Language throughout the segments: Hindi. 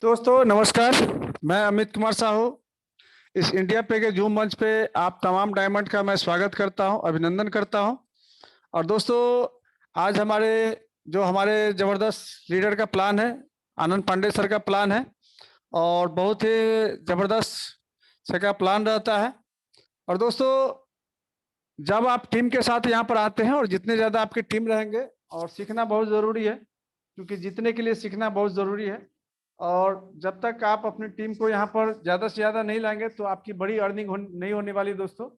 दोस्तों नमस्कार। मैं अमित कुमार साहू। इस इंडिया पे के जूम मंच पे आप तमाम डायमंड का मैं स्वागत करता हूं, अभिनंदन करता हूं। और दोस्तों आज हमारे जबरदस्त लीडर का प्लान है, आनंद पांडे सर का प्लान है और बहुत ही जबरदस्त सर का प्लान रहता है। और दोस्तों जब आप टीम के साथ यहाँ पर आते हैं और जितने ज़्यादा आपकी टीम रहेंगे, और सीखना बहुत ज़रूरी है क्योंकि जीतने के लिए सीखना बहुत ज़रूरी है। और जब तक आप अपनी टीम को यहाँ पर ज़्यादा से ज़्यादा नहीं लाएंगे तो आपकी बड़ी अर्निंग नहीं होने वाली दोस्तों।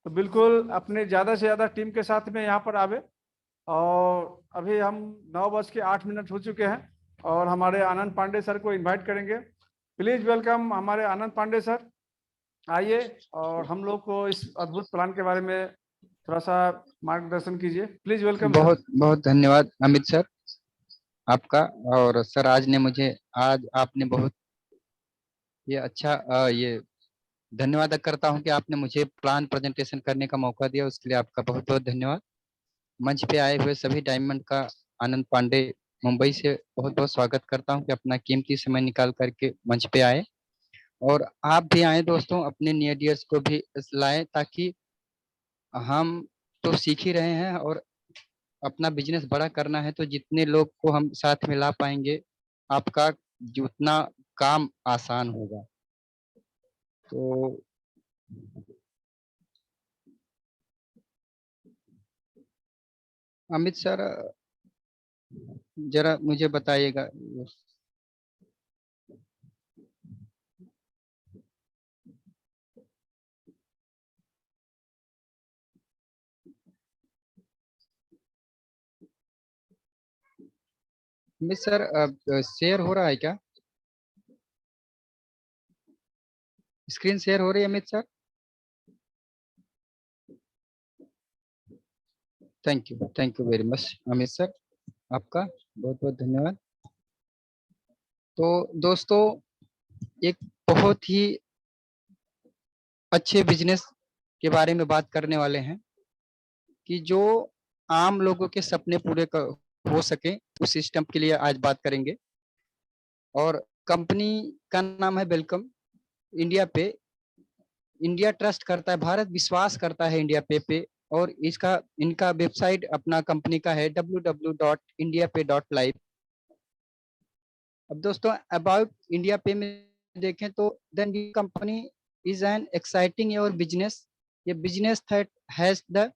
तो बिल्कुल अपने ज़्यादा से ज़्यादा टीम के साथ में यहाँ पर आवे। और अभी हम 9:08 हो चुके हैं और हमारे आनंद पांडे सर को इनवाइट करेंगे। प्लीज़ वेलकम हमारे आनंद पांडे सर, आइए और हम लोग को इस अद्भुत प्लान के बारे में थोड़ा सा मार्गदर्शन कीजिए। Please welcome sir. बहुत बहुत धन्यवाद अमित सर आपका। और सर आज आपने बहुत ये अच्छा ये धन्यवाद करता हूं कि आपने मुझे प्लान प्रेजेंटेशन करने का मौका दिया, उसके लिए आपका बहुत बहुत धन्यवाद। मंच पे आए हुए सभी डायमंड का आनंद पांडे मुंबई से बहुत बहुत स्वागत करता हूं कि अपना कीमती समय निकाल करके मंच पे आए। और आप भी आए दोस्तों, अपने नियर को भी लाएं ताकि हम तो सीख ही रहे हैं और अपना बिजनेस बड़ा करना है तो जितने लोग को हम साथ में ला पाएंगे आपका जितना काम आसान होगा। तो अमित सर जरा मुझे बताइएगा। अमित सर शेयर हो रहा है क्या? स्क्रीन शेयर हो रही है Amit sir? Thank you very much Amit sir, आपका बहुत बहुत धन्यवाद। तो दोस्तों एक बहुत ही अच्छे बिजनेस के बारे में बात करने वाले हैं कि जो आम लोगों के सपने हो सके, उस सिस्टम के लिए आज बात करेंगे। और कंपनी का नाम है वेलकम। इंडिया पे इंडिया ट्रस्ट करता है, भारत विश्वास करता है इंडिया पे। और इनका वेबसाइट अपना कंपनी का है www.indiapay.live। अब दोस्तों अबाउट इंडिया पे में देखें तो then company is an exciting your business. ये business that has the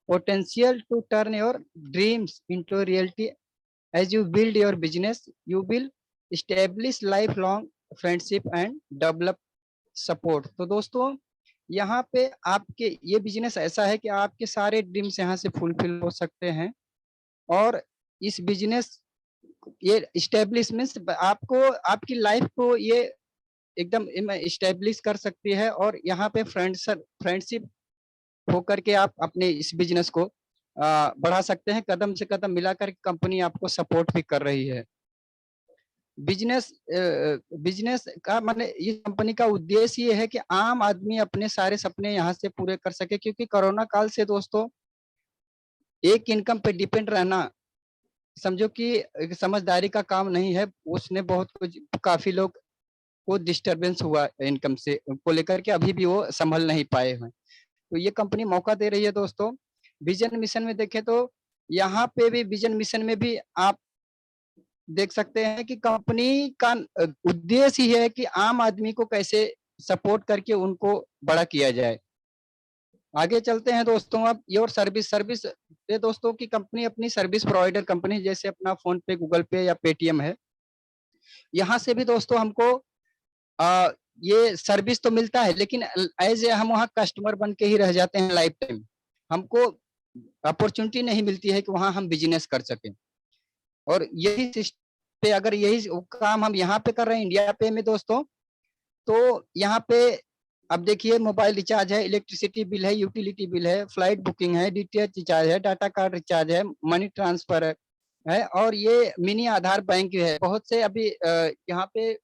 potential to turn your dreams into reality. As you build your business, you will establish lifelong friendship and develop support। तो दोस्तों यहाँ पे आपके ये बिजनेस ऐसा है कि आपके सारे ड्रीम्स यहाँ से फुलफिल हो सकते हैं। और इस बिजनेस ये इस्टेब्लिशमेंट आपको आपकी लाइफ को ये एकदम इस्टेब्लिश कर सकती है। और यहाँ पे फ्रेंडशिप होकर के आप अपने इस बिजनेस को बढ़ा सकते हैं। कदम से कदम मिलाकर कंपनी आपको सपोर्ट भी कर रही है। बिजनेस का माने ये कंपनी का उद्देश्य ये है कि आम आदमी अपने सारे सपने यहाँ से पूरे कर सके, क्योंकि कोरोना काल से दोस्तों एक इनकम पे डिपेंड रहना समझो कि समझदारी का काम नहीं है। उसने बहुत कुछ काफी लोग को डिस्टरबेंस हुआ इनकम से को लेकर के, अभी भी वो संभल नहीं पाए हैं। तो ये कंपनी मौका दे रही है दोस्तों। विजन मिशन में देखें तो यहाँ पे भी विजन मिशन में भी आप देख सकते हैं कि कंपनी का उद्देश्य ही है कि आम आदमी को कैसे सपोर्ट करके उनको बड़ा किया जाए। आगे चलते हैं दोस्तों। अब योर सर्विस ये दोस्तों की कंपनी अपनी सर्विस प्रोवाइडर कंपनी, जैसे अपना फोन पे, गूगल पे या पेटीएम है। यहाँ से भी दोस्तों हमको ये सर्विस तो मिलता है, लेकिन एज ए हम वहाँ कस्टमर बन के ही रह जाते हैं लाइफ टाइम। हमको अपॉर्चुनिटी नहीं मिलती है कि वहाँ हम बिजनेस कर सकें। और यही पे अगर यही काम हम यहाँ पे कर रहे हैं इंडिया पे में दोस्तों, तो यहाँ पे अब देखिए मोबाइल रिचार्ज है, इलेक्ट्रिसिटी बिल है, यूटिलिटी बिल है, फ्लाइट बुकिंग है, डीटीएच रिचार्ज है, डाटा कार्ड रिचार्ज है, मनी ट्रांसफर है और ये मिनी आधार बैंक है। बहुत से अभी यहाँ पे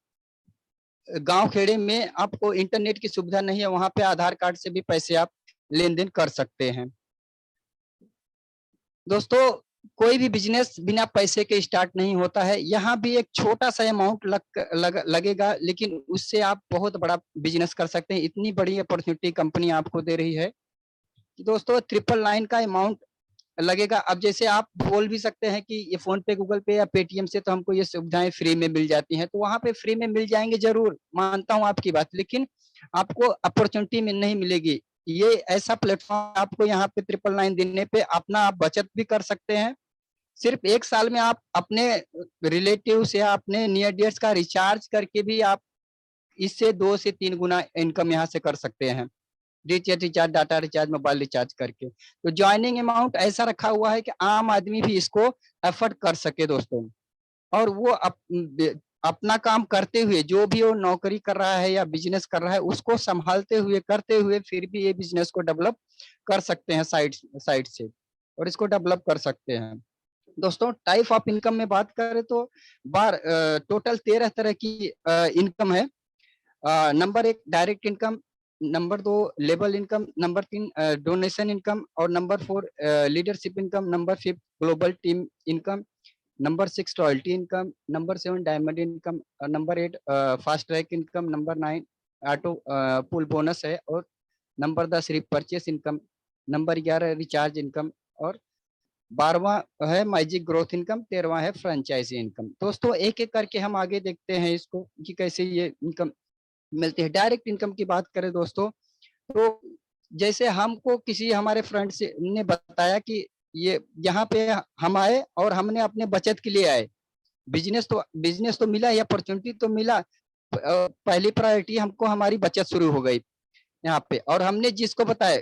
गांव खेड़े में आपको इंटरनेट की सुविधा नहीं है, वहां पे आधार कार्ड से भी पैसे आप लेन देन कर सकते हैं। दोस्तों कोई भी बिजनेस बिना पैसे के स्टार्ट नहीं होता है। यहाँ भी एक छोटा सा अमाउंट लगेगा, लेकिन उससे आप बहुत बड़ा बिजनेस कर सकते हैं। इतनी बड़ी अपॉर्चुनिटी कंपनी आपको दे रही है कि दोस्तों 999 का अमाउंट लगेगा। अब जैसे आप बोल भी सकते हैं कि ये फोन पे, गूगल पे या पेटीएम से तो हमको ये सुविधाएं फ्री में मिल जाती हैं, तो वहां पे फ्री में मिल जाएंगे, जरूर मानता हूं आपकी बात, लेकिन आपको अपॉर्चुनिटी में नहीं मिलेगी। ये ऐसा प्लेटफॉर्म आपको यहाँ पे 999 देने पे अपना आप बचत भी कर सकते हैं। सिर्फ 1 साल में आप अपने रिलेटिव्स या अपने नियर डियर्स का रिचार्ज करके भी आप इससे 2 से 3 गुना इनकम यहाँ से कर सकते हैं। Recharge, data recharge, mobile recharge करके। तो ज्वाइनिंग अमाउंट ऐसा रखा हुआ है कि आम आदमी भी इसको एफर्ट कर सके दोस्तों। और वो अपना काम करते हुए, जो भी वो नौकरी कर रहा है या बिजनेस कर रहा है, उसको संभालते हुए, करते हुए फिर भी ये बिजनेस को डेवलप कर सकते हैं साइड से, और इसको डेवलप कर सकते हैं। दोस्तों टाइप ऑफ इनकम में बात करें तो टोटल 13 तरह की इनकम है। नंबर 1 डायरेक्ट इनकम, नंबर 2 लेबल इनकम, नंबर 3 डोनेशन इनकम, और number 4 leadership income, number 5 global team income, number 6 royalty income, number 7 diamond income, number 8 fast track income, number 9 auto pool bonus है, और number 10 repurchase income, number 11 recharge income, और 12वां है मैजिक ग्रोथ इनकम, 13वां है फ्रेंचाइजी इनकम। दोस्तों एक एक करके हम आगे देखते हैं इसको कि कैसे ये इनकम मिलती है। डायरेक्ट इनकम की बात करें दोस्तों, तो जैसे हमको किसी हमारे फ्रेंड से ने बताया कि ये यहाँ पे हम आए और हमने अपने बचत के लिए आए। बिजनेस तो मिला, या अपॉर्चुनिटी तो मिला, पहली प्रायोरिटी हमको हमारी बचत शुरू हो गई यहाँ पे। और हमने जिसको बताया,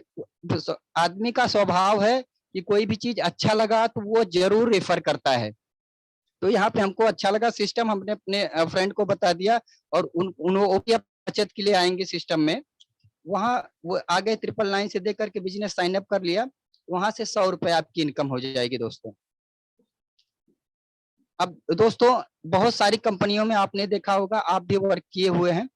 आदमी का स्वभाव है कि कोई भी चीज अच्छा लगा तो वो जरूर रेफर करता है। तो यहाँ पे हमको अच्छा लगा सिस्टम, हमने अपने फ्रेंड को बता दिया, और वो भी बचत के लिए आएंगे सिस्टम में। वहाँ वो आगे 999 से दे करके बिजनेस साइन अप कर लिया, वहां से 100 रुपए आपकी इनकम हो जाएगी दोस्तों। अब दोस्तों बहुत सारी कंपनियों में आपने देखा होगा, आप भी वर्क किए हुए हैं,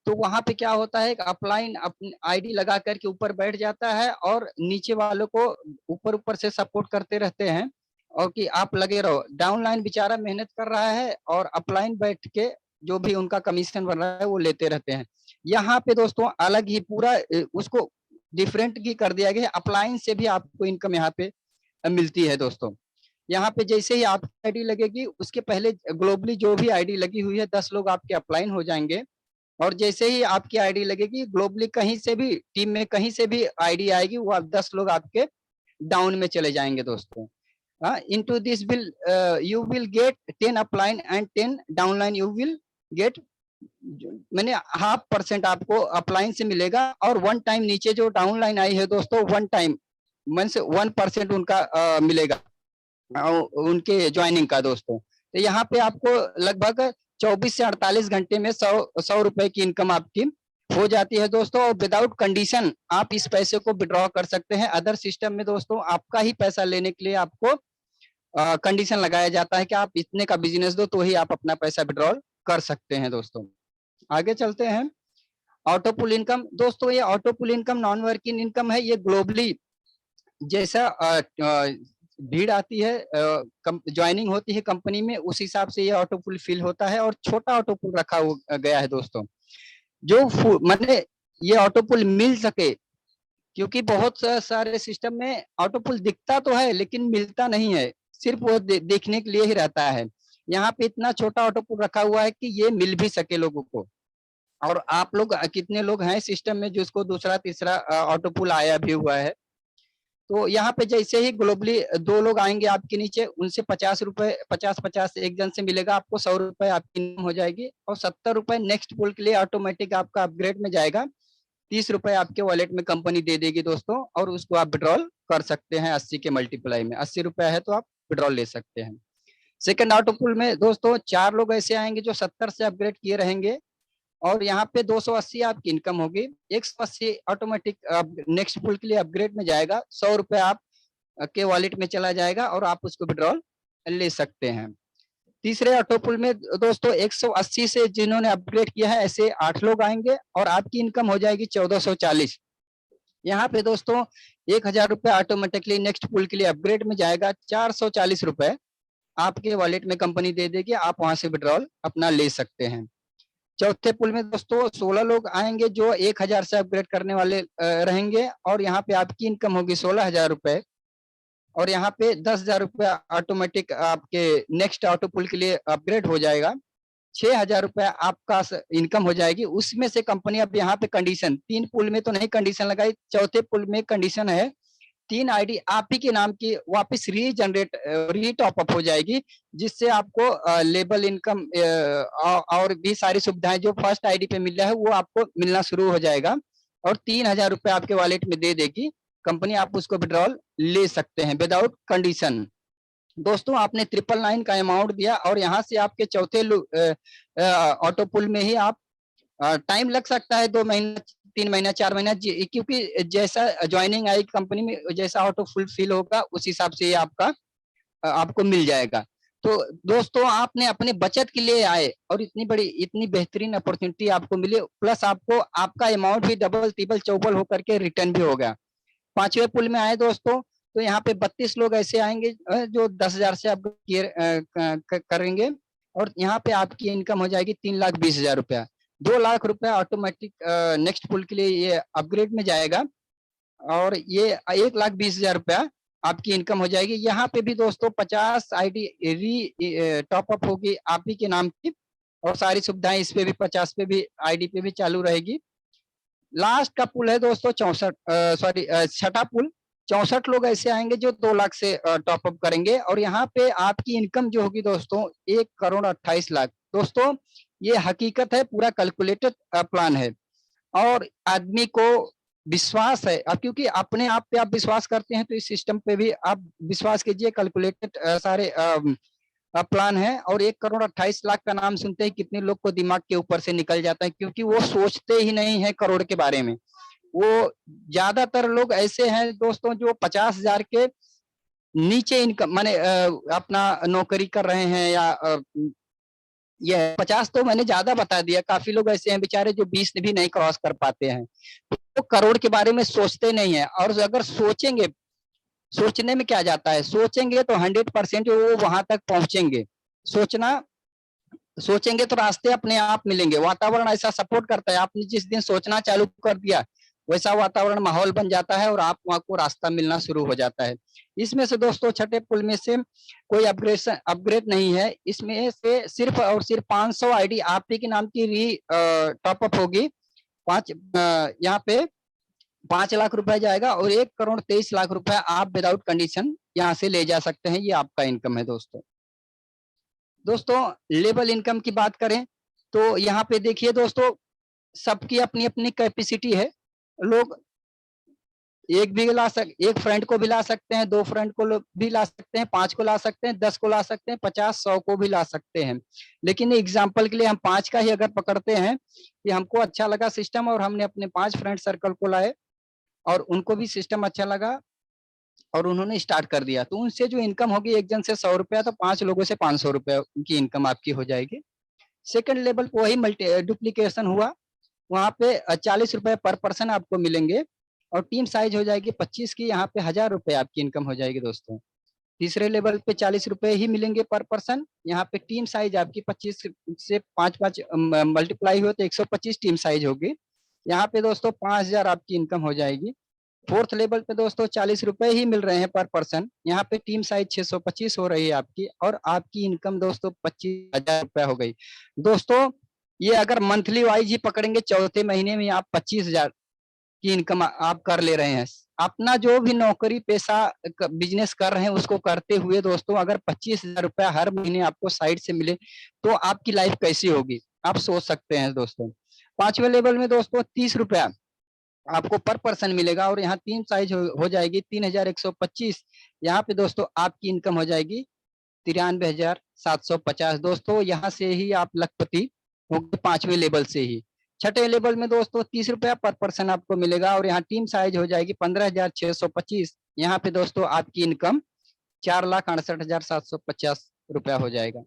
तो वहां पे क्या होता है, अपलाइन अपनी आईडी लगा करके ऊपर बैठ जाता है, और नीचे वालों को ऊपर ऊपर से सपोर्ट करते रहते हैं, और कि आप लगे रहो। डाउनलाइन बेचारा मेहनत कर रहा है, और अपलाइन बैठ के जो भी उनका कमीशन बन रहा है वो लेते रहते हैं। यहाँ पे दोस्तों अलग ही पूरा उसको डिफरेंट की कर दिया गया है। अपलाइन से भी आपको इनकम यहाँ पे मिलती है दोस्तों। यहाँ पे जैसे ही आपकी आईडी लगेगी, उसके पहले ग्लोबली जो भी आईडी लगी हुई है 10 लोग आपके अपलाइन हो जाएंगे, और जैसे ही आपकी आईडी लगेगी ग्लोबली कहीं से भी टीम में कहीं से भी आईडी आएगी, वो 10 लोग आपके डाउन में चले जाएंगे दोस्तों। Into this will you will get 10 upline and 10 downline, you will get, मैंने 0.5% आपको अपलाइन से मिलेगा, और 1 टाइम नीचे जो डाउनलाइन आई है दोस्तों, 1 टाइम मन से 1% उनका मिलेगा उनके ज्वाइनिंग का दोस्तों। तो यहाँ पे आपको लगभग 24 से 48 घंटे में 100 रुपए की इनकम आपकी हो जाती है दोस्तों, और विदाउट कंडीशन आप इस पैसे को विड्रॉ कर सकते हैं। अदर सिस्टम में दोस्तों आपका ही पैसा लेने के लिए आपको कंडीशन लगाया जाता है कि आप इतने का बिजनेस दो तो ही आप अपना पैसा विड्रॉल कर सकते हैं दोस्तों। आगे चलते हैं। ऑटो पुल इनकम दोस्तों, ये ऑटो पुल इनकम नॉन वर्किंग इनकम है। ये ग्लोबली जैसा भीड़ आती है, ज्वाइनिंग होती है कंपनी में, उस हिसाब से ये ऑटो पुल फिल होता है, और छोटा ऑटो पुल रखा गया है दोस्तों, जो मैंने ये ऑटो पुल मिल सके, क्योंकि बहुत सारे सिस्टम में ऑटो पुल दिखता तो है लेकिन मिलता नहीं है, सिर्फ वो देखने के लिए ही रहता है। यहाँ पे इतना छोटा ऑटो पुल रखा हुआ है कि ये मिल भी सके लोगों को। और आप लोग कितने लोग हैं सिस्टम में जिसको दूसरा तीसरा ऑटो पुल आया भी हुआ है? तो यहाँ पे जैसे ही ग्लोबली 2 लोग आएंगे आपके नीचे, उनसे 50 रुपए 50 एक जन से मिलेगा आपको, 100 रुपए आपकी इनकम हो जाएगी, और 70 रुपए नेक्स्ट पुल के लिए ऑटोमेटिक आपका अपग्रेड में जाएगा। 30 रुपए आपके वॉलेट में कंपनी दे देगी दोस्तों, और उसको आप विड्रॉल कर सकते हैं 80 के मल्टीप्लाई में। 80 रुपए है तो आप विड्रॉल ले सकते हैं। सेकंड ऑटो पुल में दोस्तों 4 लोग ऐसे आएंगे जो 70 से अपग्रेड किए रहेंगे, और यहाँ पे 280 आपकी इनकम होगी। 180 ऑटोमेटिक नेक्स्ट पुल के लिए अपग्रेड में जाएगा, 100 रुपए आप के वॉलेट में चला जाएगा, और आप उसको विड्रॉल ले सकते हैं। तीसरे ऑटो पुल में दोस्तों 180 से जिन्होंने अपग्रेड किया है, ऐसे 8 लोग आएंगे, और आपकी इनकम हो जाएगी 1440। यहाँ पे दोस्तों ₹1000 ऑटोमेटिकली नेक्स्ट पुल के लिए अपग्रेड में जाएगा। ₹440 आपके वॉलेट में कंपनी दे देगी, आप वहां से विड्रॉल अपना ले सकते हैं। चौथे पुल में दोस्तों 16 लोग आएंगे जो 1000 से अपग्रेड करने वाले रहेंगे, और यहाँ पे आपकी इनकम होगी ₹16,000, और यहाँ पे ₹10,000 ऑटोमेटिक आपके नेक्स्ट ऑटो पुल के लिए अपग्रेड हो जाएगा। ₹6,000 आपका इनकम हो जाएगी। उसमें से कंपनी अब यहाँ पे कंडीशन, 3 पुल में तो नहीं कंडीशन लगाई, चौथे पुल में कंडीशन है 3 आईडी आप ही के नाम की वापस रीटॉप अप हो जाएगी, जिससे आपको लेबल इनकम और भी सारी सुविधाएं जो फर्स्ट आईडी पे मिल रहा है वो आपको मिलना शुरू हो जाएगा, और ₹3,000 आपके वॉलेट में दे देगी कंपनी। आप उसको विड्रॉल ले सकते हैं विदाउट कंडीशन। दोस्तों आपने 999 का अमाउंट दिया, और यहाँ से आपके चौथे ऑटो पुल में ही आप टाइम लग सकता है, 2 महीना, 3 महीना, 4 महीना, क्योंकि जैसा ज्वाइनिंग आई कंपनी में, जैसा ऑटो फुलफिल होगा उस हिसाब से आपका आपको मिल जाएगा। तो दोस्तों आपने अपने बचत के लिए आए और इतनी बेहतरीन अपॉर्चुनिटी आपको मिली, प्लस आपको आपका अमाउंट भी डबल तिबल चौबल होकर के रिटर्न भी हो गया। 5वें पुल में आए दोस्तों, तो यहाँ पे 32 लोग ऐसे आएंगे जो 10,000 से आप करेंगे, और यहाँ पे आपकी इनकम हो जाएगी ₹3,20,000। ₹2,00,000 ऑटोमेटिक नेक्स्ट पुल के लिए ये अपग्रेड में जाएगा, और ये ₹1,20,000 आपकी इनकम हो जाएगी। यहाँ पे भी दोस्तों 50 आईडी टॉप अप होगी आप ही के नाम की, और सारी सुविधाएं इस पे भी 50 पे भी आईडी पे भी चालू रहेगी। लास्ट का पुल है दोस्तों 6ठा पुल, 64 लोग ऐसे आएंगे जो 2 लाख से टॉप अप करेंगे, और यहाँ पे आपकी इनकम जो होगी दोस्तों 1,28,00,000। दोस्तों ये हकीकत है, पूरा कैलकुलेटेड प्लान है, और आदमी को विश्वास है। अब क्योंकि अपने आप पे आप विश्वास करते हैं तो इस सिस्टम पे भी आप विश्वास कीजिए। कैलकुलेटेड सारे प्लान है, और 1,28,00,000 का नाम सुनते ही कितने लोग को दिमाग के ऊपर से निकल जाता है, क्योंकि वो सोचते ही नहीं है करोड़ के बारे में। वो ज्यादातर लोग ऐसे हैं दोस्तों जो 50,000 के नीचे इनकम माने अपना नौकरी कर रहे हैं, या ये 50 तो मैंने ज्यादा बता दिया। काफी लोग ऐसे हैं बेचारे जो 20 भी नहीं क्रॉस कर पाते हैं, तो करोड़ के बारे में सोचते नहीं है। और अगर सोचेंगे, सोचने में क्या जाता है, सोचेंगे तो 100% वो वहां तक पहुंचेंगे। सोचेंगे तो रास्ते अपने आप मिलेंगे, वातावरण ऐसा सपोर्ट करता है। आपने जिस दिन सोचना चालू कर दिया वैसा वातावरण माहौल बन जाता है, और आप वहां को रास्ता मिलना शुरू हो जाता है। इसमें से दोस्तों छठे पुल में से कोई अपग्रेड नहीं है, इसमें से सिर्फ और सिर्फ 500 आईडी आप ही के नाम की टॉप अप होगी। यहाँ पे ₹5,00,000 जाएगा, और ₹1,23,00,000 आप विदाउट कंडीशन यहाँ से ले जा सकते हैं। ये आपका इनकम है दोस्तों। लेवल इनकम की बात करें तो यहाँ पे देखिए दोस्तों, सबकी अपनी अपनी कैपेसिटी है। लोग एक फ्रेंड को भी ला सकते हैं, 2 फ्रेंड को भी ला सकते हैं, 5 को ला सकते हैं, 10 को ला सकते हैं, 50, 100 को भी ला सकते हैं। लेकिन एग्जाम्पल के लिए हम 5 का ही अगर पकड़ते हैं कि हमको अच्छा लगा सिस्टम, और हमने अपने 5 फ्रेंड सर्कल को लाए और उनको भी सिस्टम अच्छा लगा और उन्होंने स्टार्ट कर दिया, तो उनसे जो इनकम होगी एक जन से ₹100, तो 5 लोगों से ₹500 की इनकम आपकी हो जाएगी। सेकंड लेवल पे वही डुप्लीकेशन हुआ, वहाँ पे ₹40 पर पर्सन आपको मिलेंगे, और टीम साइज हो जाएगी 25 की, यहाँ पे ₹1,000 आपकी इनकम हो जाएगी दोस्तों। तीसरे लेवल पे ₹40 ही मिलेंगे पर पर्सन, यहाँ पे टीम साइज आपकी 25 से 5-5 मल्टीप्लाई हुए तो 125 टीम साइज होगी। यहाँ पे दोस्तों 5,000 आपकी इनकम हो जाएगी। फोर्थ लेवल पे दोस्तों ₹40 ही मिल रहे हैं पर पर्सन, यहाँ पे टीम साइज 625 हो रही है आपकी, और आपकी इनकम दोस्तों ₹25,000 हो गई। दोस्तों ये अगर मंथली वाइज ही पकड़ेंगे, चौथे महीने में आप 25,000 की इनकम आप कर ले रहे हैं। अपना जो भी नौकरी पेशा बिजनेस कर रहे हैं उसको करते हुए दोस्तों अगर ₹25,000 हर महीने आपको साइड से मिले तो आपकी लाइफ कैसी होगी, आप सोच सकते हैं दोस्तों। 5वें लेवल में दोस्तों ₹30 आपको पर पर्सन मिलेगा, और यहाँ टीम साइज हो जाएगी 3,125। यहाँ पे दोस्तों आपकी इनकम हो जाएगी 93,750। दोस्तों यहाँ से ही आप लखपति होंगे 5वें लेवल से ही। छठे लेवल में दोस्तों ₹30 पर पर्सन आपको मिलेगा, और यहाँ टीम साइज हो जाएगी 15,625। यहाँ पे दोस्तों आपकी इनकम ₹4,68,750 हो जाएगा।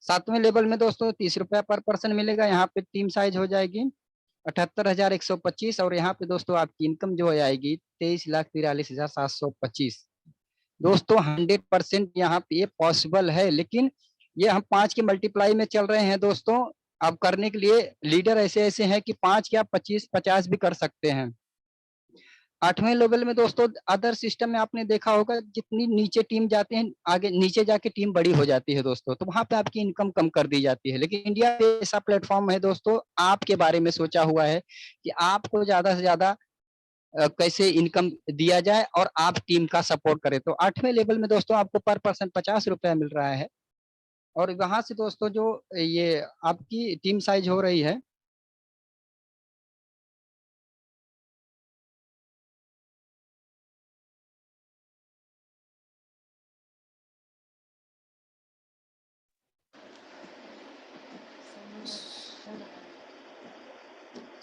7वें लेवल में दोस्तों ₹30 पर पर्सन मिलेगा, यहाँ पे टीम साइज हो जाएगी 78,125 और यहाँ पे दोस्तों आपकी इनकम जो है आएगी 23,43,725। दोस्तों 100% यहाँ पे ये पॉसिबल है, लेकिन ये हम 5 के मल्टीप्लाई में चल रहे हैं दोस्तों। अब करने के लिए लीडर ऐसे ऐसे हैं कि 5 क्या 25-50 भी कर सकते हैं। 8वें लेवल में दोस्तों अदर सिस्टम में आपने देखा होगा जितनी नीचे टीम जाते हैं आगे नीचे जाके टीम बड़ी हो जाती है दोस्तों, तो वहां पे आपकी इनकम कम कर दी जाती है। लेकिन इंडिया पे ऐसा प्लेटफॉर्म है दोस्तों, आपके बारे में सोचा हुआ है कि आपको ज्यादा से ज्यादा कैसे इनकम दिया जाए और आप टीम का सपोर्ट करें। तो 8वें लेवल में दोस्तों आपको पर पर्सन 50 रुपया मिल रहा है और वहां से दोस्तों जो ये आपकी टीम साइज हो रही है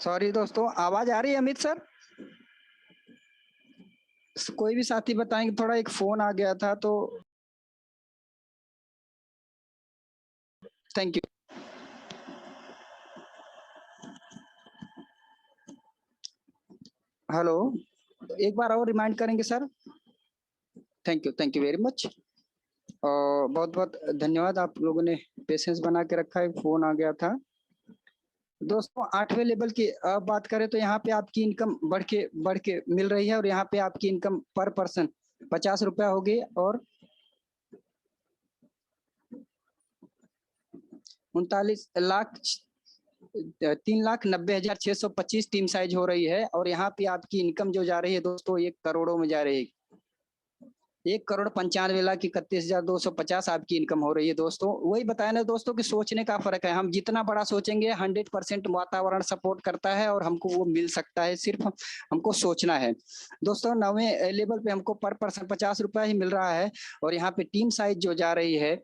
सॉरी दोस्तों, आवाज आ रही है अमित सर? कोई भी साथी बताएंगे, थोड़ा एक फोन आ गया था तो थैंक यू। हेलो, एक बार और रिमाइंड करेंगे sir? Thank you very much. बहुत बहुत धन्यवाद, आप लोगों ने पेशेंस बना के रखा है, फोन आ गया था। दोस्तों 8वें लेवल की बात करें तो यहाँ पे आपकी इनकम बढ़ के मिल रही है और यहाँ पे आपकी इनकम पर पर्सन 50 रुपया होगी और 39,03,90,625 टीम साइज हो रही है और यहाँ पे आपकी इनकम जो जा रही है दोस्तों 1 करोड़ों में जा रही है। 1,95,31,250 आपकी इनकम हो रही है दोस्तों। वही बताया ना दोस्तों कि सोचने का फर्क है, हम जितना बड़ा सोचेंगे 100% वातावरण सपोर्ट करता है और हमको वो मिल सकता है, सिर्फ हमको सोचना है। दोस्तों 9वें लेवल पे हमको पर पर्सन 50 रुपया ही मिल रहा है और यहाँ पे टीम साइज जो जा रही है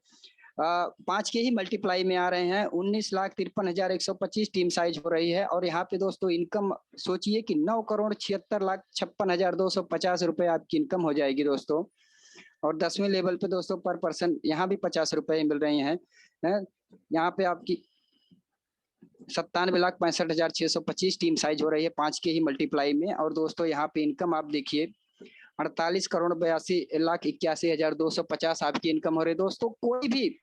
5 के ही मल्टीप्लाई में आ रहे हैं, 19,53,125 टीम साइज हो रही है और यहाँ पे दोस्तों इनकम सोचिए कि 9,76,56,250 रुपए आपकी इनकम हो जाएगी दोस्तों। और 10वें लेवल पे दोस्तों पर पर्सन यहाँ भी 50 रुपए मिल रही हैं। यहाँ पे आपकी 97,65,625 टीम साइज हो रही है 5 के ही मल्टीप्लाई में और दोस्तों यहाँ पे इनकम आप देखिए 48,82,81,250 आपकी इनकम हो रही है दोस्तों। कोई भी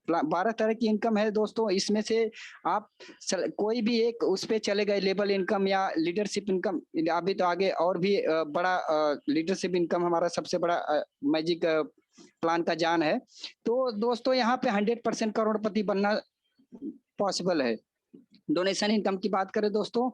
12 तरह की इनकम है दोस्तों, इसमें से आप कोई भी एक उस पे चले गए, लेबल इनकम या लीडरशिप इनकम। अभी तो आगे और भी बड़ा लीडरशिप इनकम हमारा सबसे बड़ा मैजिक प्लान का जान है। तो दोस्तों यहाँ पे 100% करोड़पति बनना पॉसिबल है। डोनेशन इनकम की बात करें दोस्तों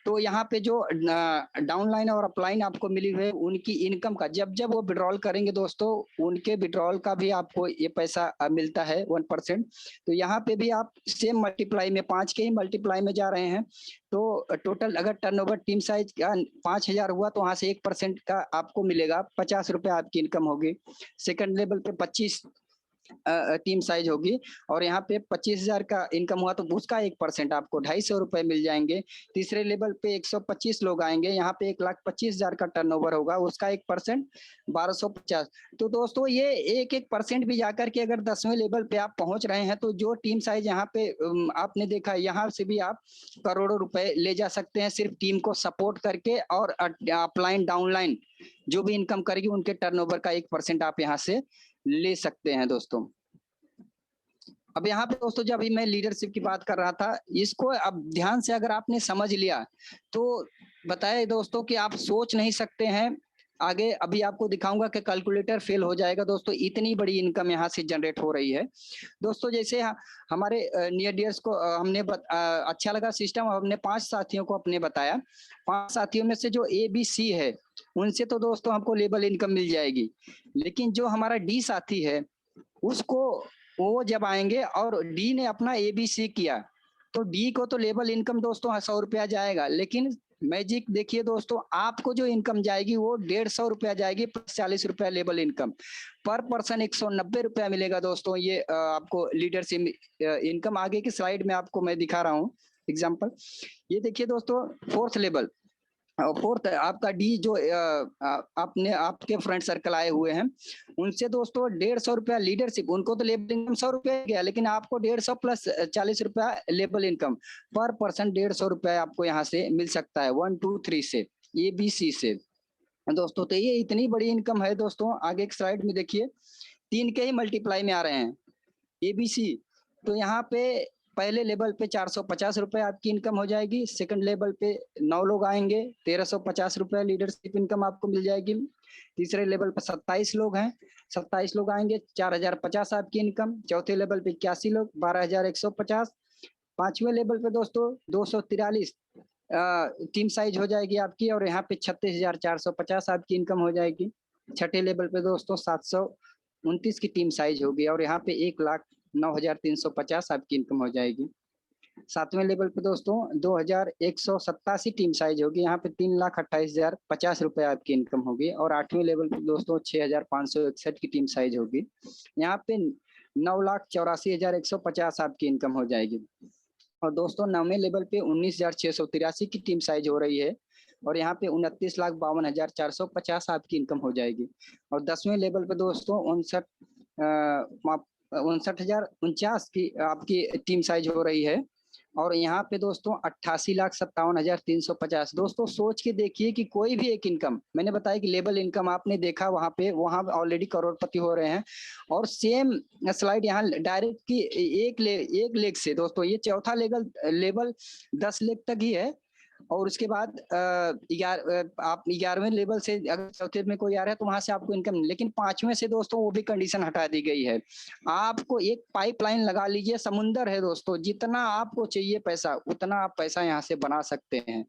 तो यहाँ पे जो डाउनलाइन और अपलाइन आपको मिली हुई है उनकी इनकम का जब जब वो विड्रॉल करेंगे दोस्तों उनके विड्रॉल का भी आपको ये पैसा मिलता है 1%। तो यहाँ पे भी आप सेम मल्टीप्लाई में 5 के ही मल्टीप्लाई में जा रहे हैं तो टोटल अगर टर्नओवर टीम साइज का 5,000 हुआ तो वहां से 1% का आपको मिलेगा, 50 रुपए आपकी इनकम होगी। सेकंड लेवल पे 25 टीम साइज होगी और यहाँ पे 25,000 का इनकम हुआ तो उसका 1% आपको 250 रुपए मिल जाएंगे। तीसरे लेवल पे 125 लोग आएंगे, यहाँ पे 1,25,000 का टर्नओवर होगा, उसका 1% 1250। तो दोस्तों ये एक परसेंट भी जाकर के अगर 10वें लेवल पे आप पहुंच रहे हैं तो जो टीम साइज यहाँ पे आपने देखा यहाँ से भी आप करोड़ों रुपए ले जा सकते हैं सिर्फ टीम को सपोर्ट करके और अपलाइन डाउनलाइन जो भी इनकम करेगी उनके टर्नओवर का 1% आप यहाँ से ले सकते हैं दोस्तों। अब यहाँ पे दोस्तों जब मैं लीडरशिप की बात कर रहा था, इसको अब ध्यान से अगर आपने समझ लिया तो बताए दोस्तों कि आप सोच नहीं सकते हैं आगे। अभी आपको दिखाऊंगा कि कैलकुलेटर फेल हो जाएगा दोस्तों, इतनी बड़ी इनकम यहाँ से जनरेट हो रही है दोस्तों। जैसे हमारे नियर डियर्स को हमने अच्छा लगा सिस्टम, हमने 5 साथियों को अपने बताया। 5 साथियों में से जो ABC है उनसे तो दोस्तों हमको लेबल इनकम मिल जाएगी, लेकिन जो हमारा D साथी है उसको वो जब आएंगे और डी ने अपना ABC किया तो डी को तो लेबल इनकम दोस्तों 100 रुपया जाएगा, लेकिन मैजिक देखिए दोस्तों आपको जो इनकम जाएगी वो 150 रुपया जाएगी प्लस 40 रुपया लेबल इनकम, पर पर्सन 190 रुपया मिलेगा दोस्तों। ये आपको लीडरशिप इनकम आगे की स्लाइड में आपको मैं दिखा रहा हूँ एग्जाम्पल। ये देखिए दोस्तों 4th लेवल फोर्थ आपका डी जो आपने आपके फ्रेंड सर्कल आए हुए हैं उनसे दोस्तों 150 रुपया लीडरशिप, उनको तो लेबल इनकम 100 रुपया गया, लेकिन आपको 150 प्लस 40 रुपया लेबल इनकम पर पर्सन 150 रुपया आपको यहाँ से मिल सकता है 1 2 3 से ABC से दोस्तों। तो ये इतनी बड़ी इनकम है दोस्तों। आगे एक स्लाइड में देखिए 3 के ही मल्टीप्लाई में आ रहे हैं ABC। तो यहाँ पे पहले लेवल पे 450 रुपए आपकी इनकम हो जाएगी, सेकंड लेवल पे 9 लोग आएंगे 1350 रुपए लीडरशिप इनकम आपको मिल जाएगी। तीसरे लेवल पर 27 लोग हैं, 27 लोग आएंगे 4050 आपकी इनकम। चौथे लेवल पे 81 लोग 12150। पांचवें लेवल पे दोस्तों 243 टीम साइज हो जाएगी आपकी और यहाँ पे 36,450 आपकी इनकम हो जाएगी। छठे लेवल पे दोस्तों 729 की टीम साइज होगी और यहाँ पे 1,09,350 आपकी इनकम हो जाएगी। सातवें लेवल पे दोस्तों 2,187 टीम साइज होगी, यहाँ पे 3,28,050 रुपए आपकी इनकम होगी। और आठवें लेवल पे दोस्तों 6,561 की टीम साइज होगी, यहाँ पे 9,84,150 आपकी इनकम हो जाएगी। और दोस्तों 9वें लेवल पे 19,683 की टीम साइज हो रही है और यहाँ पे 29,52,450 आपकी इनकम हो जाएगी। और 10वें लेवल पे दोस्तों 59,49 की आपकी टीम साइज हो रही है और यहाँ पे दोस्तों 88,57,350। दोस्तों सोच के देखिए कि कोई भी एक इनकम, मैंने बताया कि लेवल इनकम आपने देखा वहां पे, वहां ऑलरेडी करोड़पति हो रहे हैं और सेम स्लाइड यहाँ डायरेक्ट की एक लेग से दोस्तों, ये चौथा लेवल 10 लेग तक ही है और उसके बाद आप 11वें लेवल से अगर चौथे में कोई आ रहा है तो वहां से आपको इनकम, लेकिन 5वें से दोस्तों वो भी कंडीशन हटा दी गई है। आपको एक पाइपलाइन लगा लीजिए, समुंदर है दोस्तों, जितना आपको चाहिए पैसा उतना आप पैसा यहाँ से बना सकते हैं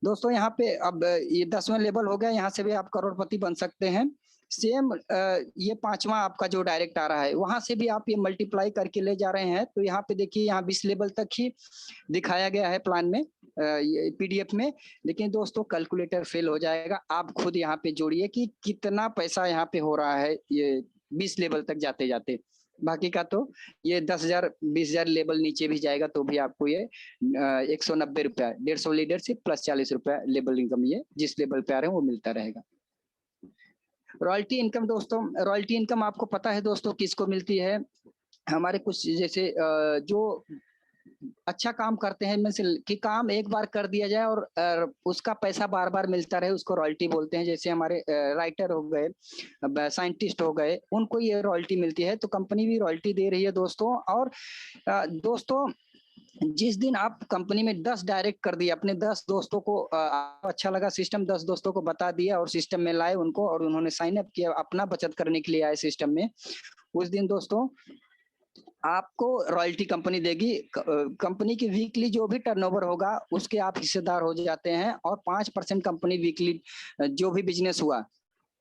दोस्तों। यहाँ पे अब ये 10वां लेवल हो गया, यहाँ से भी आप करोड़पति बन सकते हैं। सेम ये 5वां आपका जो डायरेक्ट आ रहा है वहां से भी आप ये मल्टीप्लाई करके ले जा रहे हैं। तो यहाँ पे देखिए यहाँ 20 लेवल तक ही दिखाया गया है प्लान में PDF में, लेकिन दोस्तों कैलकुलेटर फेल हो जाएगा। आप खुद यहाँ पे जोड़िए कि कितना पैसा यहाँ पे हो रहा है ये 20 लेवल तक जाते जाते। बाकी का तो ये 10,000 20,000 लेवल नीचे भी जाएगा तो भी आपको ये 190 रुपया 150 लीडरशिप प्लस 40 रुपया लेवल इनकम, ये जिस लेवल पे आ रहे हैं वो मिलता रहेगा। रॉयल्टी इनकम दोस्तों, रॉयल्टी इनकम आपको पता है दोस्तों किसको मिलती है? हमारे कुछ जैसे जो अच्छा काम करते हैं कि काम एक बार कर दिया जाए और उसका पैसा बार बार मिलता रहे, उसको रॉयल्टी बोलते हैं। जैसे हमारे राइटर हो गए, साइंटिस्ट हो गए, उनको ये रॉयल्टी मिलती है। तो कंपनी भी रॉयल्टी दे रही है दोस्तों। और दोस्तों जिस दिन आप कंपनी में 10 डायरेक्ट कर दिए अपने 10 दोस्तों को, अच्छा लगा सिस्टम, 10 दोस्तों को बता दिया और सिस्टम में लाए उनको और उन्होंने साइन अप किया, अपना बचत करने के लिए आए सिस्टम में, उस दिन दोस्तों आपको रॉयल्टी कंपनी देगी। कंपनी की वीकली जो भी टर्नओवर होगा उसके आप हिस्सेदार हो जाते हैं और 5% कंपनी वीकली जो भी बिजनेस हुआ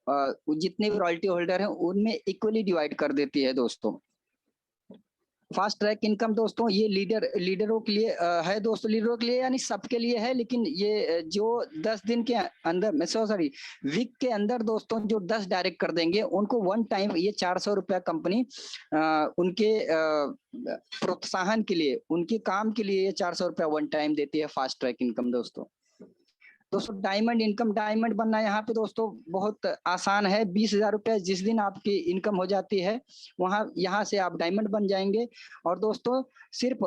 जितने भी रॉयल्टी होल्डर हैं उनमें इक्वली डिवाइड कर देती है दोस्तों। फास्ट ट्रैक इनकम दोस्तों ये लीडरों के लिए है दोस्तों, लीडरों के लिए यानी सबके लिए है, लेकिन ये जो 10 दिन के अंदर सॉरी वीक के अंदर दोस्तों जो 10 डायरेक्ट कर देंगे उनको वन टाइम ये 400 रुपया कंपनी उनके प्रोत्साहन के लिए, उनके काम के लिए ये 400 रुपया वन टाइम देती है फास्ट ट्रैक इनकम दोस्तों। डायमंड इनकम, डायमंड बनना यहाँ पे दोस्तों बहुत आसान है। 20,000 रुपया जिस दिन आपकी इनकम हो जाती है वहां यहाँ से आप डायमंड बन जाएंगे। और दोस्तों सिर्फ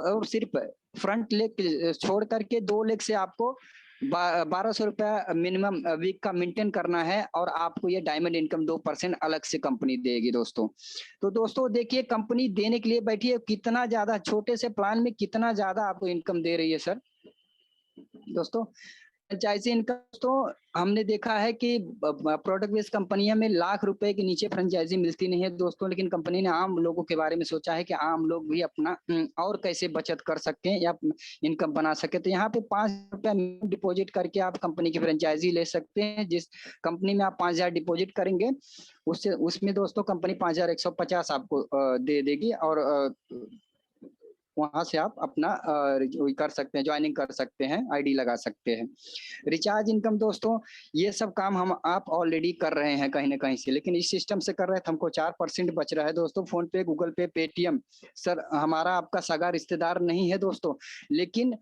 फ्रंट लेग छोड़ करके 2 लेग से आपको 1,200 रुपया मिनिमम वीक का मेंटेन करना है और आपको ये डायमंड इनकम 2% अलग से कंपनी देगी दोस्तों। तो दोस्तों देखिए कंपनी देने के लिए बैठी है, कितना ज्यादा छोटे से प्लान में कितना ज्यादा आपको इनकम दे रही है सर दोस्तों। फ्रेंचाइजी इनकम तो हमने देखा है कि प्रोडक्ट बेस्ड कंपनियों में लाख रुपए के नीचे फ्रेंचाइजी मिलती नहीं है दोस्तों, लेकिन कंपनी ने आम लोगों के बारे में सोचा है कि आम लोग भी अपना और कैसे बचत कर सकते हैं या इनकम बना सके। तो यहाँ पे 5 रुपया डिपॉजिट करके आप कंपनी की फ्रेंचाइजी ले सकते हैं। जिस कंपनी में आप 5,000 डिपॉजिट करेंगे उसमें दोस्तों कंपनी 5,150 आपको दे देगी और वहां से आप अपना कर सकते हैं, ज्वाइनिंग कर सकते हैं, आईडी लगा सकते हैं। रिचार्ज इनकम दोस्तों ये सब काम हम आप ऑलरेडी कर रहे हैं कहीं ना कहीं से, लेकिन इस सिस्टम से कर रहे हैं तो हमको 4% बच रहा है दोस्तों। फोन पे, गूगल पे, पेटीएम, सर हमारा आपका सगा रिश्तेदार नहीं है दोस्तों, लेकिन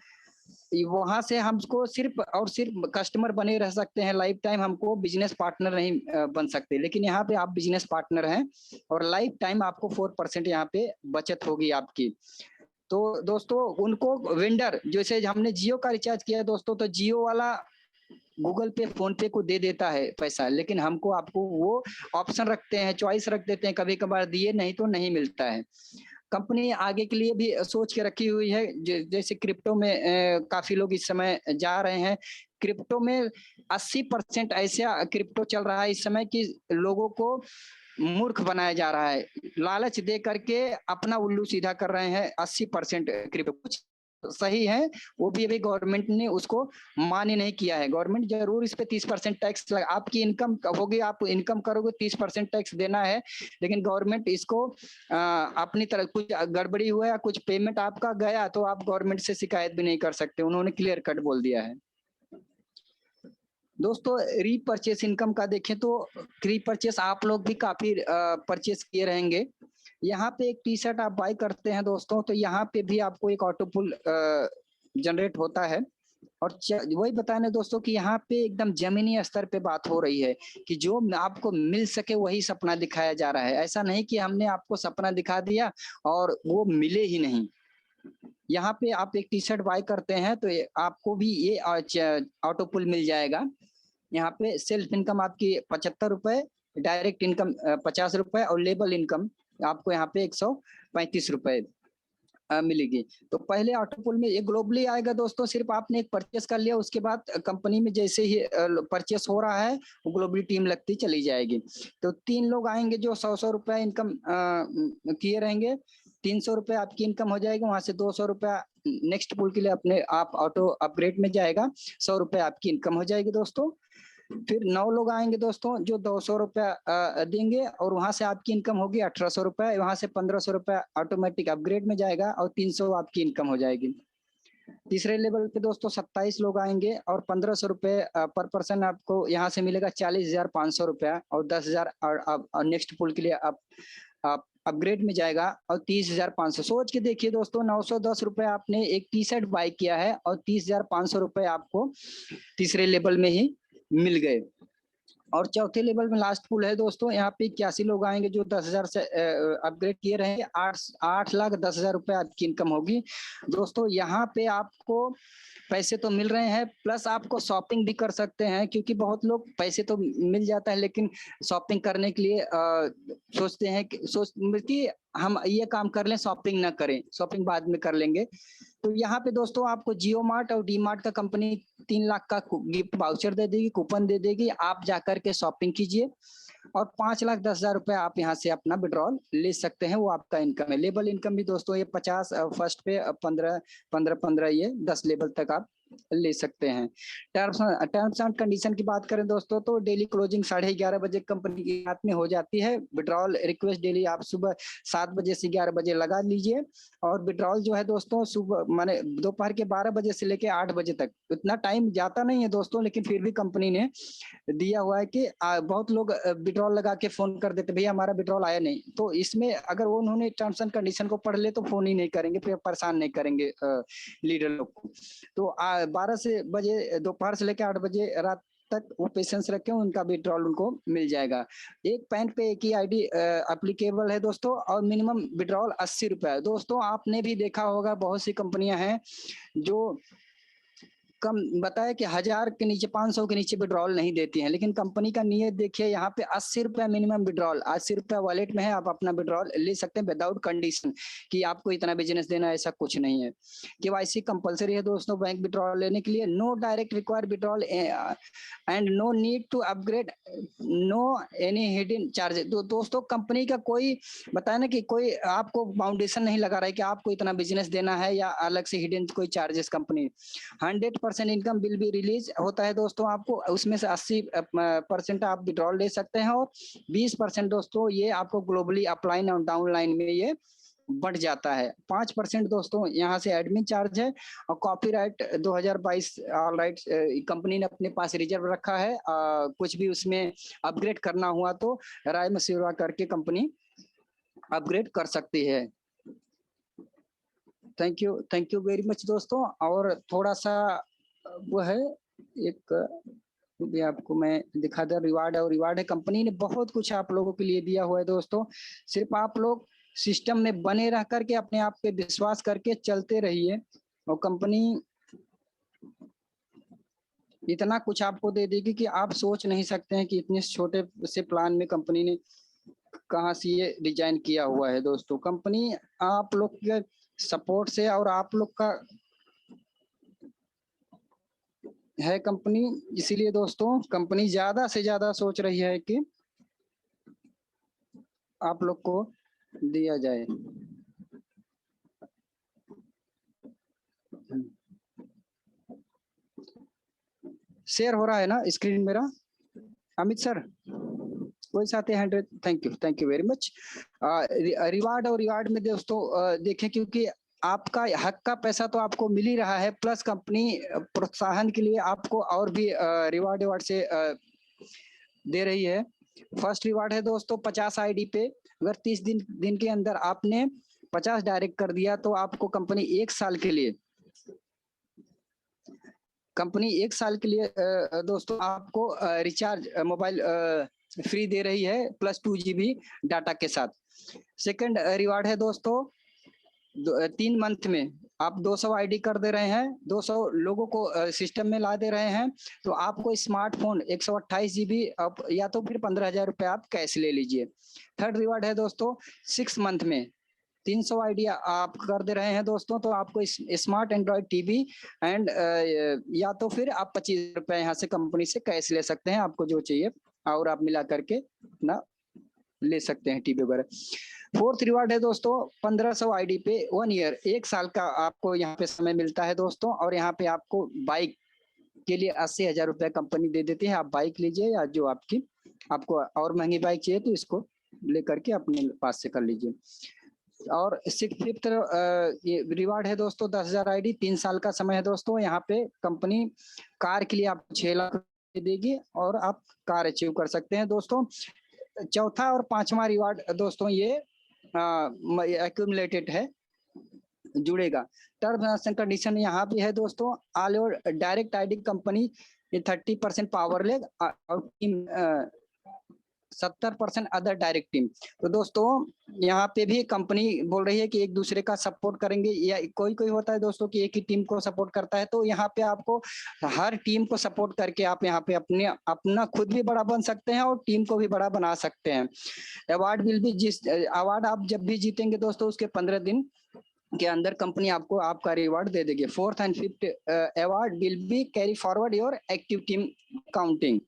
वहां से हमको सिर्फ और सिर्फ कस्टमर बने रह सकते हैं, लाइफ टाइम हमको बिजनेस पार्टनर नहीं बन सकते। लेकिन यहाँ पे आप बिजनेस पार्टनर हैं और लाइफ टाइम आपको 4% यहाँ पे बचत होगी आपकी। तो दोस्तों उनको वेंडर, जैसे हमने जियो का रिचार्ज किया है दोस्तों, तो जियो वाला गूगल पे फोन पे को दे देता है पैसा, लेकिन हमको आपको वो ऑप्शन रखते हैं, चॉइस रख देते हैं, कभी कभार दिए नहीं तो नहीं मिलता है। कंपनी आगे के लिए भी सोच के रखी हुई है, जैसे क्रिप्टो में काफी लोग इस समय जा रहे हैं। क्रिप्टो में 80% ऐसा क्रिप्टो चल रहा है इस समय कि लोगों को मूर्ख बनाया जा रहा है, लालच दे करके अपना उल्लू सीधा कर रहे हैं। 80% क्रिप्टो कुछ सही है, वो भी अभी गवर्नमेंट ने उसको मान्य नहीं किया है। गवर्नमेंट जरूर इस पे 30% टैक्स आपकी इनकम होगी, आप इनकम करोगे 30% टैक्स देना है, लेकिन गवर्नमेंट इसको अपनी तरफ कुछ गड़बड़ी हुआ या कुछ पेमेंट आपका गया तो आप गवर्नमेंट से शिकायत भी नहीं कर सकते, उन्होंने क्लियर कट बोल दिया है। दोस्तों रीपरचेस इनकम का देखें तो रीपरचेस आप लोग भी काफी परचेस किए रहेंगे। यहाँ पे एक टी शर्ट आप बाय करते हैं दोस्तों, तो यहाँ पे भी आपको एक ऑटो पुल जनरेट होता है। और वही बताने दोस्तों कि यहाँ पे एकदम जमीनी स्तर पे बात हो रही है कि जो आपको मिल सके वही सपना दिखाया जा रहा है। ऐसा नहीं कि हमने आपको सपना दिखा दिया और वो मिले ही नहीं। यहाँ पे आप एक टी शर्ट बाय करते हैं तो आपको भी ये ऑटो पुल मिल जाएगा। यहाँ पे सेल्फ इनकम आपकी 75 रुपए, डायरेक्ट इनकम 50 रुपए और लेबल इनकम आपको यहाँ पे 135 रुपए मिलेगी। तो पहले ऑटो पुल में ये ग्लोबली आएगा दोस्तों, सिर्फ आपने एक परचेस कर लिया, उसके बाद कंपनी में जैसे ही परचेस हो रहा है वो ग्लोबली टीम लगती चली जाएगी। तो 3 लोग आएंगे जो 100 रुपया इनकम किए रहेंगे, 300 रुपये आपकी इनकम हो जाएगी, वहां से 200 रुपया नेक्स्ट पुल के लिए अपने आप ऑटो अपग्रेड में जाएगा, 100 रुपये आपकी इनकम हो जाएगी दोस्तों। फिर 9 लोग आएंगे दोस्तों जो 200 रुपया देंगे और वहां से आपकी इनकम होगी 1800 रुपया, वहां से 1500 रुपया ऑटोमेटिक अपग्रेड में जाएगा और 300 आपकी इनकम हो जाएगी। तीसरे लेवल पे दोस्तों 27 लोग आएंगे और 1500 रुपए पर पर्सन आपको यहाँ से मिलेगा 40,500 रुपया और 10,000 और नेक्स्ट पुल के लिए आप अपग्रेड में जाएगा और 30,500। सोच के देखिए दोस्तों 910 रुपए आपने एक टी शर्ट बाय किया है और 30,500 रुपए आपको तीसरे लेवल में ही मिल गए। और चौथे लेवल में लास्ट पुल है दोस्तों, यहाँ पे 81 लोग आएंगे जो 10,000 से अपग्रेड किए रहेंगे, 8,10,000 रुपए आपकी इनकम होगी दोस्तों। यहाँ पे आपको पैसे तो मिल रहे हैं प्लस आपको शॉपिंग भी कर सकते हैं, क्योंकि बहुत लोग पैसे तो मिल जाता है लेकिन शॉपिंग करने के लिए सोचते हैं कि हम ये काम कर लें, शॉपिंग ना करें, शॉपिंग बाद में कर लेंगे। तो यहाँ पे दोस्तों आपको जियो मार्ट और डी मार्ट का कंपनी 3 लाख का गिफ्ट वाउचर दे देगी, कूपन दे देगी, आप जाकर के शॉपिंग कीजिए और 5,10,000 रुपए आप यहाँ से अपना विड्रॉल ले सकते हैं, वो आपका इनकम है। लेबल इनकम भी दोस्तों ये 50 फर्स्ट पे 15 ये 10 लेवल तक आप ले सकते हैं। टर्म्स एंड कंडीशन की बात करें दोस्तों तो डेली क्लोजिंग 11:30 बजे कंपनी के हाथ में हो जाती है। विड्रॉल रिक्वेस्ट डेली आप सुबह 7 बजे से 11 बजे लगा लीजिए और विड्रॉल जो है दोस्तों सुबह माने दोपहर के 12 बजे से लेके 8 बजे तक, इतना टाइम जाता नहीं है दोस्तों, लेकिन फिर भी कंपनी ने दिया हुआ है कि बहुत लोग विड्रॉल लगा के फोन कर देते भैया हमारा विड्रॉल आया नहीं, तो इसमें अगर वो उन्होंने टर्म्स एंड कंडीशन को पढ़ ले तो फोन ही नहीं करेंगे, फिर परेशान नहीं करेंगे लीडर लोग को। तो 12 से बजे दोपहर से लेकर 8 बजे रात तक वो पेशेंस रखें, उनका विड्रॉल उनको मिल जाएगा। एक पैन पे एक ही आईडी एप्लीकेबल है दोस्तों और मिनिमम विड्रॉल 80 रुपया है दोस्तों। आपने भी देखा होगा बहुत सी कंपनियां हैं जो कम बताया कि 1000 के नीचे 500 के नीचे विड्रॉल नहीं देती हैं, लेकिन कंपनी का नियत देखिए यहाँ पे 80 रुपया मिनिमम विड्रॉल, 80 रुपया वॉलेट में है, आप अपना विड्रॉल ले सकते हैं विदाउट कंडीशन कि आपको इतना बिजनेस देना, ऐसा कुछ नहीं है। केवाईसी कंपलसरी है दोस्तों बैंक विड्रॉल लेने के लिए, no direct require withdrawal and no need to upgrade, no any hidden charges. दोस्तों कंपनी का कोई बताया ना कि कोई आपको बाउंडेशन नहीं लगा रहा है कि आपको इतना बिजनेस देना है या अलग से हिडन कोई चार्जेस। कंपनी 100% इनकम बिल भी रिलीज होता है दोस्तों आपको, उसमें से 80% आप विड्रॉल ले सकते हैं और 20% दोस्तों ये आपको ग्लोबली अपलाइन और डाउनलाइन में ये बढ़ जाता है। 5% दोस्तों यहाँ से एडमिन चार्ज है और कॉपीराइट 2022 ऑल राइट कंपनी ने अपने पास रिजर्व रखा है। कुछ भी उसमें अपग्रेड करना हुआ तो राय मशविरा करके कंपनी अपग्रेड कर सकती है। थैंक यू वेरी मच दोस्तों। और थोड़ा सा वो है, एक वो भी आपको मैं दिखा दूं, रिवार्ड है। कंपनी ने बहुत कुछ आप लोगों के लिए दिया हुआ है दोस्तों। सिर्फ आप लोग सिस्टम में बने रह करके अपने आप पे विश्वास करके चलते रहिए, और कंपनी इतना कुछ आपको दे देगी कि आप सोच नहीं सकते हैं कि इतने छोटे से प्लान में कंपनी ने कहाँ से ये डिजाइन किया हुआ है दोस्तों। कंपनी आप लोग के सपोर्ट से और आप लोग का है कंपनी, इसीलिए दोस्तों कंपनी ज्यादा से ज्यादा सोच रही है कि आप लोग को दिया जाए। शेयर हो रहा है ना स्क्रीन मेरा? अमित सर कोई साथ है 100? Thank you very much. Reward में दोस्तों देखें, क्योंकि आपका हक का पैसा तो आपको मिल ही रहा है, प्लस कंपनी प्रोत्साहन के लिए आपको और भी रिवार्ड से दे रही है। फर्स्ट रिवार्ड है दोस्तों 50 आईडी पे, अगर 30 दिन के अंदर आपने 50 डायरेक्ट कर दिया तो आपको कंपनी एक साल के लिए दोस्तों आपको रिचार्ज मोबाइल फ्री दे रही है, प्लस 2 GB डाटा के साथ। सेकंड रिवार्ड है दोस्तों 3 मंथ में आप 200 आईडी कर दे रहे हैं, 200 लोगों को सिस्टम में ला दे रहे हैं, तो आपको स्मार्टफोन 128 GB या तो फिर 15,000 रुपए आप कैश ले लीजिए। थर्ड रिवार्ड है दोस्तों 6 मंथ में 300 आईडी आप कर दे रहे हैं दोस्तों, तो आपको स्मार्ट एंड्रॉइड टीवी एंड या तो फिर आप 25 रुपए यहाँ से कंपनी से कैश ले सकते हैं, आपको जो चाहिए और आप मिला करके ना ले सकते हैं टीवी वगैरह। फोर्थ रिवार्ड है दोस्तों 1500 आईडी पे 1 ईयर, 1 साल का आपको यहाँ पे समय मिलता है दोस्तों। और यहाँ पे आपको बाइक के लिए 80,000 रुपए कंपनी दे देती है, आप बाइक लीजिए, या जो आपको और महंगी बाइक चाहिए तो इसको लेकर के अपने पास से कर लीजिए। और फिफ्थ ये रिवार्ड है दोस्तों 10,000 आईडी, 3 साल का समय है दोस्तों। यहाँ पे कंपनी कार के लिए आपको 6 लाख देगी और आप कार अचीव कर सकते हैं दोस्तों। चौथा और पांचवा रिवार्ड दोस्तों ये एक्यूमुलेटेड है, जुड़ेगा। टर्म्स एंड कंडीशन यहाँ भी है दोस्तों। All your direct ID company 30% power leg और 70% अदर डायरेक्ट टीम। तो दोस्तों यहाँ पे भी कंपनी बोल रही है कि एक दूसरे का सपोर्ट करेंगे, या कोई होता है दोस्तों कि एक ही टीम को सपोर्ट करता है, तो यहाँ पे आपको हर टीम को सपोर्ट करके आप यहाँ पे अपना खुद भी बड़ा बन सकते हैं और टीम को भी बड़ा बना सकते हैं। अवार्ड विल बी अवार्ड आप जब भी जीतेंगे दोस्तों उसके 15 दिन के अंदर कंपनी आपको आपका रिवार्ड दे देगी। Fourth and fifth award will be carry forward your active team counting.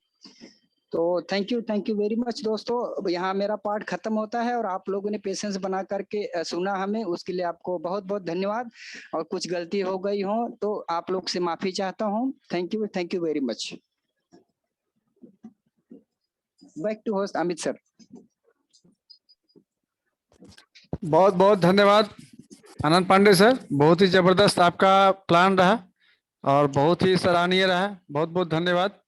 तो थैंक यू वेरी मच दोस्तों, यहाँ मेरा पार्ट खत्म होता है और आप लोगों ने पेशेंस बना करके सुना हमें, उसके लिए आपको बहुत बहुत धन्यवाद। और कुछ गलती हो गई हो तो आप लोग से माफी चाहता हूँ। Thank you very much. Back to host Amit sir. बहुत बहुत धन्यवाद आनंद पांडे सर, बहुत ही जबरदस्त आपका प्लान रहा और बहुत ही सराहनीय रहा। बहुत बहुत धन्यवाद।